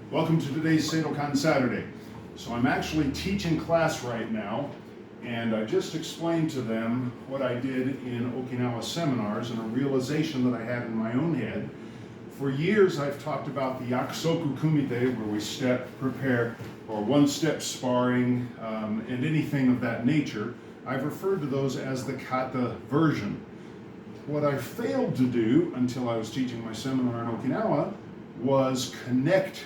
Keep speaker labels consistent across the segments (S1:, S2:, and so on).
S1: Welcome to today's Seidokan Saturday. So I'm actually teaching class right now, and I just explained to them what I did in Okinawa seminars and a realization that I had in my own head. For years I've talked about the yakusoku kumite, where we step, prepare, or one-step sparring, and anything of that nature. I've referred to those as the kata version. What I failed to do until I was teaching my seminar in Okinawa was connect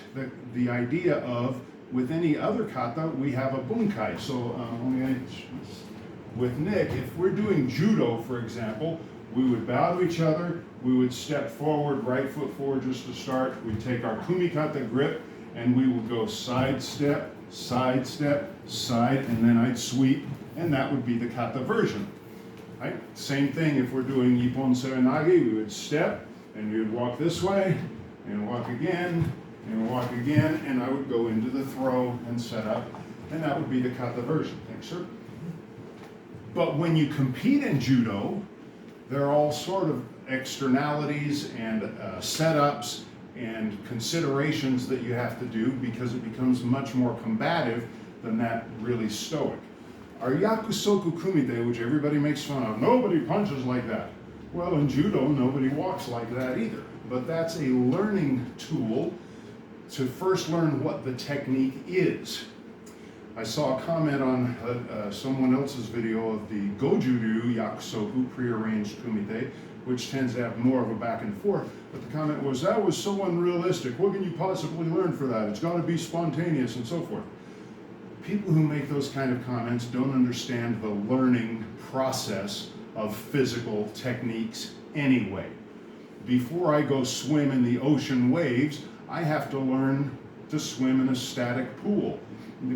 S1: the idea of, with any other kata, we have a bunkai. So with Nick, if we're doing judo, for example, we would bow to each other, we would step forward, right foot forward just to start, we'd take our kumikata grip, and we would go side step, side, and then I'd sweep, and that would be the kata version. Right? Same thing if we're doing Ippon Serenage, we would step, and we would walk this way, and walk again, and I would go into the throw and set up, and that would be the kata version. Thanks, sir. But when you compete in judo, there are all sort of externalities and setups and considerations that you have to do because it becomes much more combative than that really stoic. Our yakusoku kumite, which everybody makes fun of, nobody punches like that. Well, in judo, nobody walks like that either. But that's a learning tool to first learn what the technique is. I saw a comment on someone else's video of the Goju-ryu yakusoku, prearranged kumite, which tends to have more of a back and forth. But the comment was, that was so unrealistic. What can you possibly learn for that? It's got to be spontaneous and so forth. People who make those kind of comments don't understand the learning process of physical techniques anyway. Before I go swim in the ocean waves, I have to learn to swim in a static pool.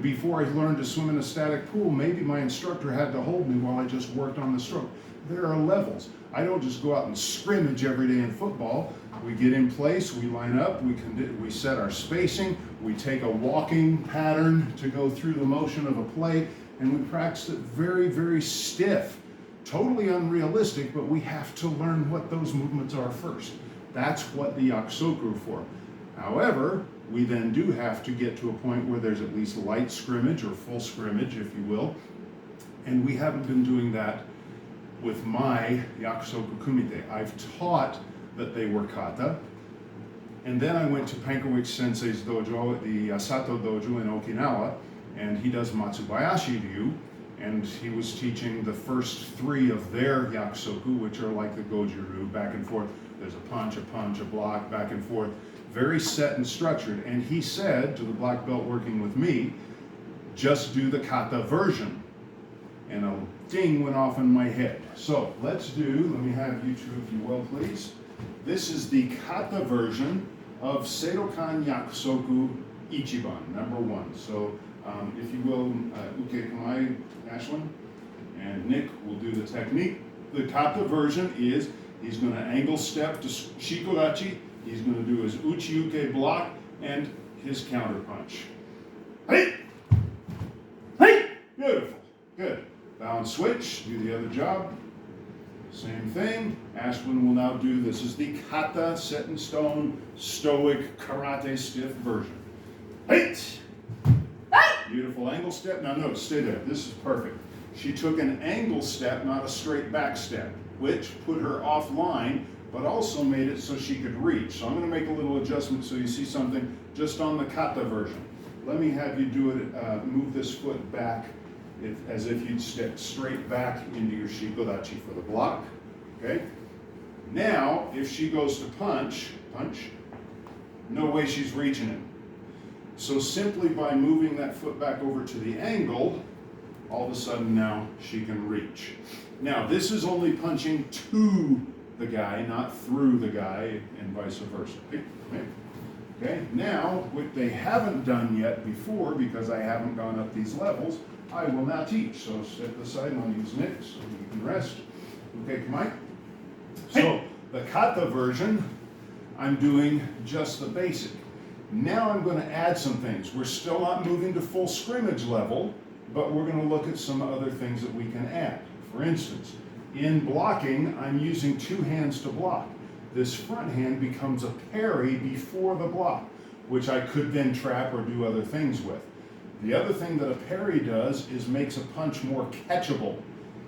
S1: Before I learned to swim in a static pool, maybe my instructor had to hold me while I just worked on the stroke. There are levels. I don't just go out and scrimmage every day in football. We get in place, we line up, we set our spacing, we take a walking pattern to go through the motion of a play, and we practice it very, very stiff. Totally unrealistic, but we have to learn what those movements are first. That's what the yakusoku are for. However, we then do have to get to a point where there's at least light scrimmage or full scrimmage, if you will, and we haven't been doing that with my yakusoku kumite. I've taught that they were kata, and then I went to Pankowicz Sensei's dojo at the Sato dojo in Okinawa, and he does Matsubayashi ryu, and he was teaching the first three of their yakusoku, which are like the Goju-ryu, back and forth. There's a punch, a block, back and forth, very set and structured. And he said to the black belt working with me, just do the kata version. And a ding went off in my head. So let me have you two, if you will, please. This is the kata version of Seidokan Yakusoku Ichiban, #1. So if you will, Uke Kamai, Ashlyn, and Nick will do the technique. The kata version is, he's going to angle step to shikodachi, he's going to do his uchi-uke block, and his counter punch. Hey! Hey! Beautiful. Good. Bow and switch, do the other job. Same thing. Ashlyn will now do, this is the kata, set in stone, stoic, karate stiff version. Hey! Beautiful angle step. Now notice, stay there. This is perfect. She took an angle step, not a straight back step, which put her offline, but also made it so she could reach. So I'm going to make a little adjustment so you see something just on the kata version. Let me have you do it, move this foot back as if you'd step straight back into your shikodachi for the block. Okay? Now, if she goes to punch, no way she's reaching it. So simply by moving that foot back over to the angle, all of a sudden now she can reach. Now this is only punching to the guy, not through the guy, and vice versa. Okay, now what they haven't done yet before, because I haven't gone up these levels, I will now teach. So step aside and I'll use Nick so you can rest. Okay, Mike? So the kata version, I'm doing just the basic. Now I'm going to add some things. We're still not moving to full scrimmage level, but we're going to look at some other things that we can add. For instance, in blocking, I'm using two hands to block. this front hand becomes a parry before the block, which I could then trap or do other things with. The other thing that a parry does is makes a punch more catchable.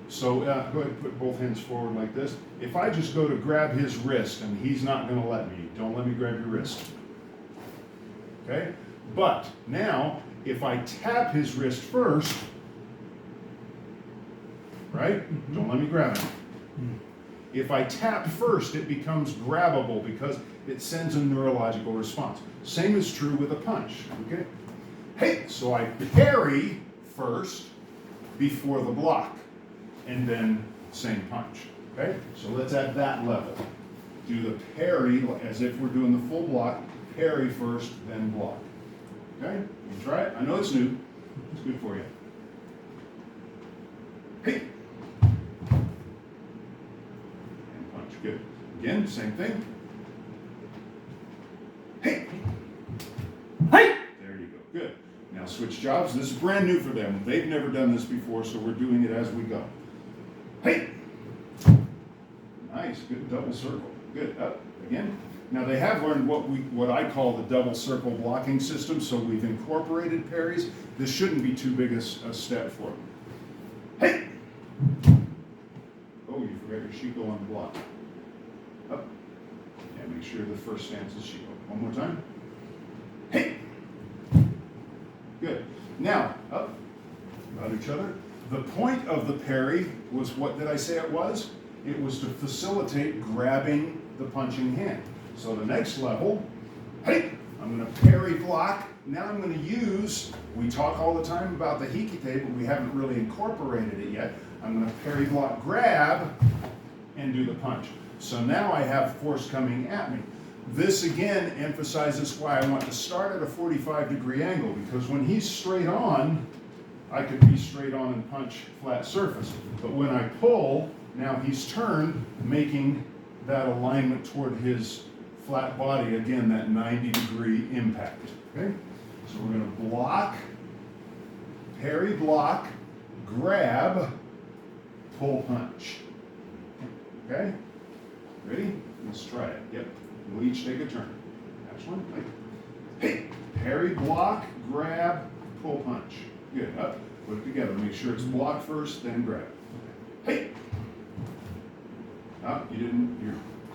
S1: So go ahead and put both hands forward like this. If I just go to grab his wrist and he's not going to let me, don't let me grab your wrist. Okay? But now, if I tap his wrist first, right? Don't let me grab him. If I tap first, it becomes grabbable because it sends a neurological response. Same is true with a punch. Okay? Hey, so I parry first before the block, and then same punch. Okay? So let's at that level. Do the parry as if we're doing the full block. Parry first, then block. Okay? You try it. I know it's new. It's good for you. Hey. And punch. Good. Again, same thing. Hey. Hey. There you go. Good. Now switch jobs. This is brand new for them. They've never done this before, so we're doing it as we go. Hey. Nice. Good double circle. Good. Up. Again. Now they have learned what I call the double circle blocking system, so we've incorporated parries. This shouldn't be too big a step for them. Hey! Oh, you forgot your shiko on the block. Up. Yeah, make sure the first stance is shiko. One more time. Hey! Good. Now, up. About each other. The point of the parry was, what did I say it was? It was to facilitate grabbing the punching hand. So the next level, hey, I'm going to parry block. Now I'm going to use, we talk all the time about the hikite, but we haven't really incorporated it yet. I'm going to parry block grab and do the punch. So now I have force coming at me. This again emphasizes why I want to start at a 45-degree angle, because when he's straight on, I could be straight on and punch flat surface. But when I pull, now he's turned, making that alignment toward his flat body, again, that 90-degree impact. Okay? So we're going to block, parry block, grab, pull punch. Okay? Ready? Let's try it. Yep. We'll each take a turn. That's one. Hey! Parry block, grab, pull punch. Good. Up. Put it together. Make sure it's block first, then grab. Hey! Up. You didn't.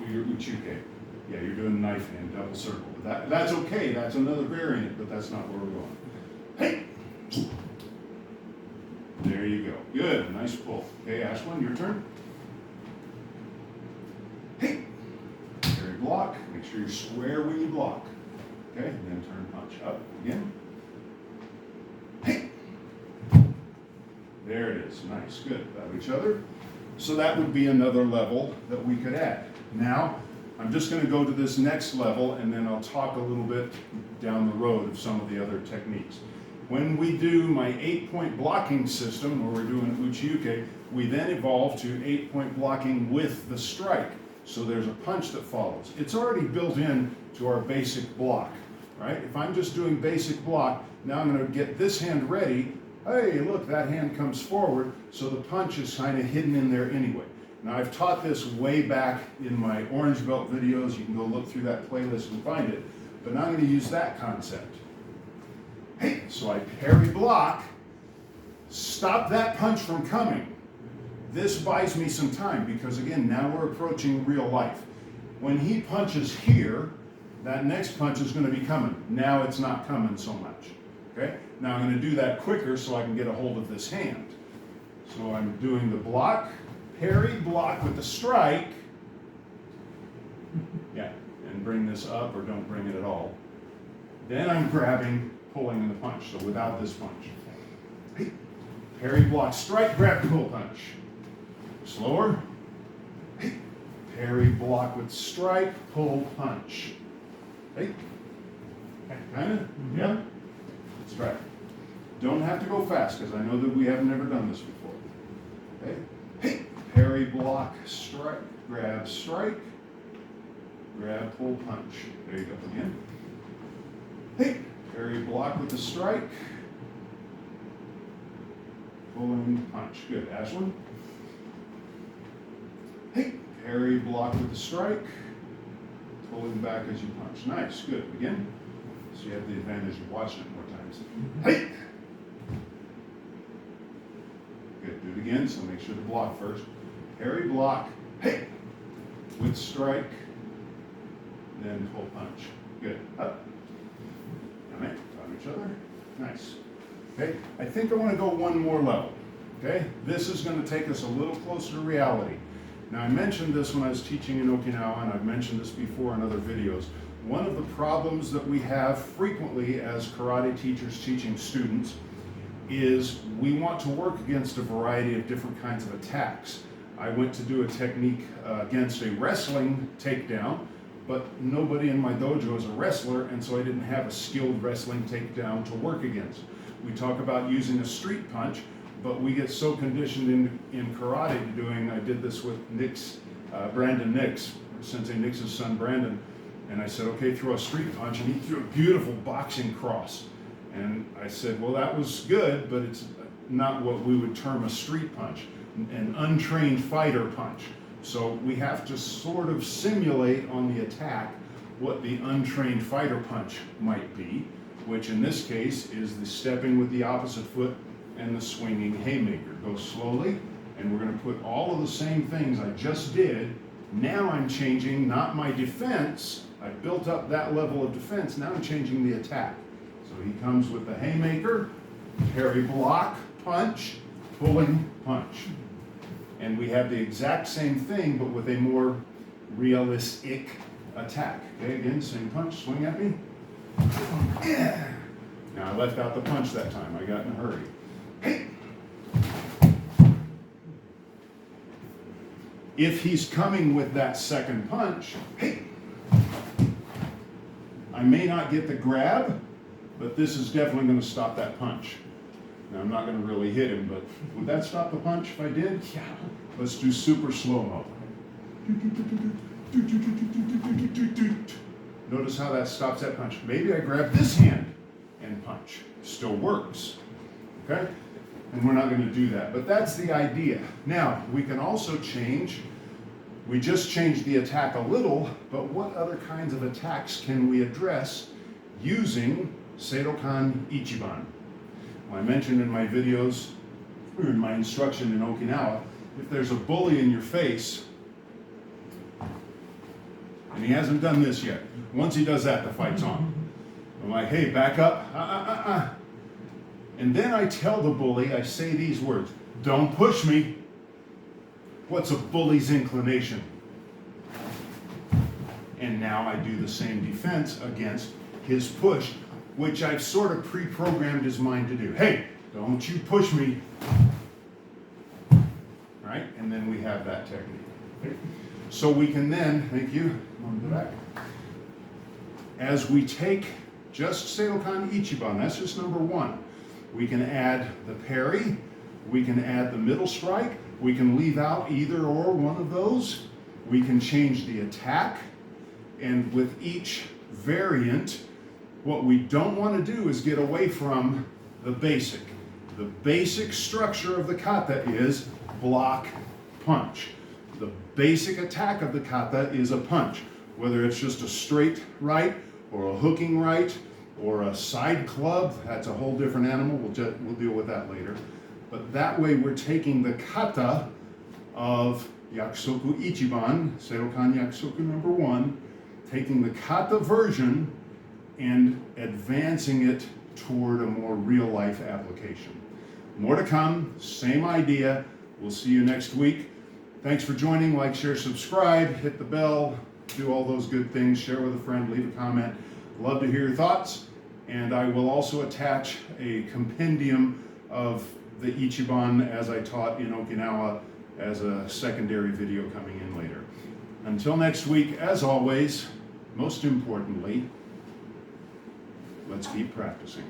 S1: You're uchuke. Yeah, you're doing knife hand, double circle. That's okay. That's another variant, but that's not where we're going. Hey! There you go. Good. Nice pull. Okay, Ashlyn, your turn. Hey! Parry block. Make sure you're square when you block. Okay, and then turn punch. Up again. Hey! There it is. Nice. Good. About each other. So that would be another level that we could add. Now, I'm just going to go to this next level, and then I'll talk a little bit down the road of some of the other techniques. When we do my 8-point blocking system, where we're doing uchiuke, we then evolve to 8-point blocking with the strike. So there's a punch that follows. It's already built in to our basic block, right? If I'm just doing basic block, now I'm going to get this hand ready. Hey, look, that hand comes forward, so the punch is kind of hidden in there anyway. Now, I've taught this way back in my Orange Belt videos. You can go look through that playlist and find it. But now I'm going to use that concept. Hey, so I parry block, stop that punch from coming. This buys me some time because, again, now we're approaching real life. When he punches here, that next punch is going to be coming. Now it's not coming so much. Okay? Now I'm going to do that quicker so I can get a hold of this hand. So I'm doing the block, parry, block with the strike. Yeah, and bring this up or don't bring it at all. Then I'm grabbing, pulling in the punch, so without this punch. Hey. Parry, block, strike, grab, pull, punch. Slower. Hey. Parry, block with strike, pull, punch. Hey. Kind of? Yeah. Let's try it. Don't have to go fast because I know that we have never done this before. Okay. Hey. Parry, block, strike, grab, strike, grab, pull, punch. There you go again. Hey. Parry, block with the strike, pulling, punch. Good. Ashlyn. Hey. Parry, block with the strike, pulling back as you punch. Nice, good. Again. So you have the advantage of watching it more times. Hey! Good, do it again, so make sure to block first. Parry, block, hey! With strike, then pull punch. Good, up. All right, on each other. Nice. Okay, I think I want to go one more level. Okay, this is going to take us a little closer to reality. Now, I mentioned this when I was teaching in Okinawa, and I've mentioned this before in other videos. One of the problems that we have frequently as karate teachers teaching students is we want to work against a variety of different kinds of attacks. I went to do a technique against a wrestling takedown, but nobody in my dojo is a wrestler, and so I didn't have a skilled wrestling takedown to work against. We talk about using a street punch, but we get so conditioned in karate to doing, I did this with Brandon Nix, Sensei Nix's son Brandon, and I said, okay, throw a street punch, and he threw a beautiful boxing cross. And I said, well, that was good, but it's not what we would term a street punch, an untrained fighter punch. So we have to sort of simulate on the attack what the untrained fighter punch might be, which in this case is the stepping with the opposite foot and the swinging haymaker. Go slowly, and we're going to put all of the same things I just did. Now I'm changing not my defense. I built up that level of defense. Now I'm changing the attack. So he comes with the haymaker, parry, block, punch, pulling, punch. And we have the exact same thing, but with a more realistic attack. Okay, again, same punch, swing at me. Yeah. Now I left out the punch that time. I got in a hurry. Hey. If he's coming with that second punch, hey. I may not get the grab, but this is definitely going to stop that punch. Now I'm not going to really hit him, but would that stop the punch if I did? Yeah. Let's do super slow-mo. Notice how that stops that punch. Maybe I grab this hand and punch. Still works. Okay? And we're not going to do that. But that's the idea. Now, we can also change. We just changed the attack a little, but what other kinds of attacks can we address using Seidokan Ichiban? Well, I mentioned in my videos, or in my instruction in Okinawa, if there's a bully in your face, and he hasn't done this yet, once he does that, the fight's on. I'm like, hey, back up, And then I tell the bully, I say these words, don't push me. What's a bully's inclination? And now I do the same defense against his push, which I've sort of pre-programmed his mind to do. Hey, don't you push me. Right? And then we have that technique. Okay? So we can then, thank you, on the back. As we take just Seidokan Ichiban, that's just number one. We can add the parry, we can add the middle strike, we can leave out either or one of those. We can change the attack, and with each variant, what we don't want to do is get away from the basic. The basic structure of the kata is block, punch. The basic attack of the kata is a punch, whether it's just a straight right or a hooking right or a side club. That's a whole different animal. We'll deal with that later. But that way we're taking the kata of Yakusoku Ichiban, Seidokan Yakusoku number one, taking the kata version and advancing it toward a more real-life application. More to come, same idea. We'll see you next week. Thanks for joining. Like, share, subscribe, hit the bell, do all those good things, share with a friend, leave a comment. Love to hear your thoughts. And I will also attach a compendium of the Ichiban as I taught in Okinawa as a secondary video coming in later. Until next week, as always, most importantly, let's keep practicing.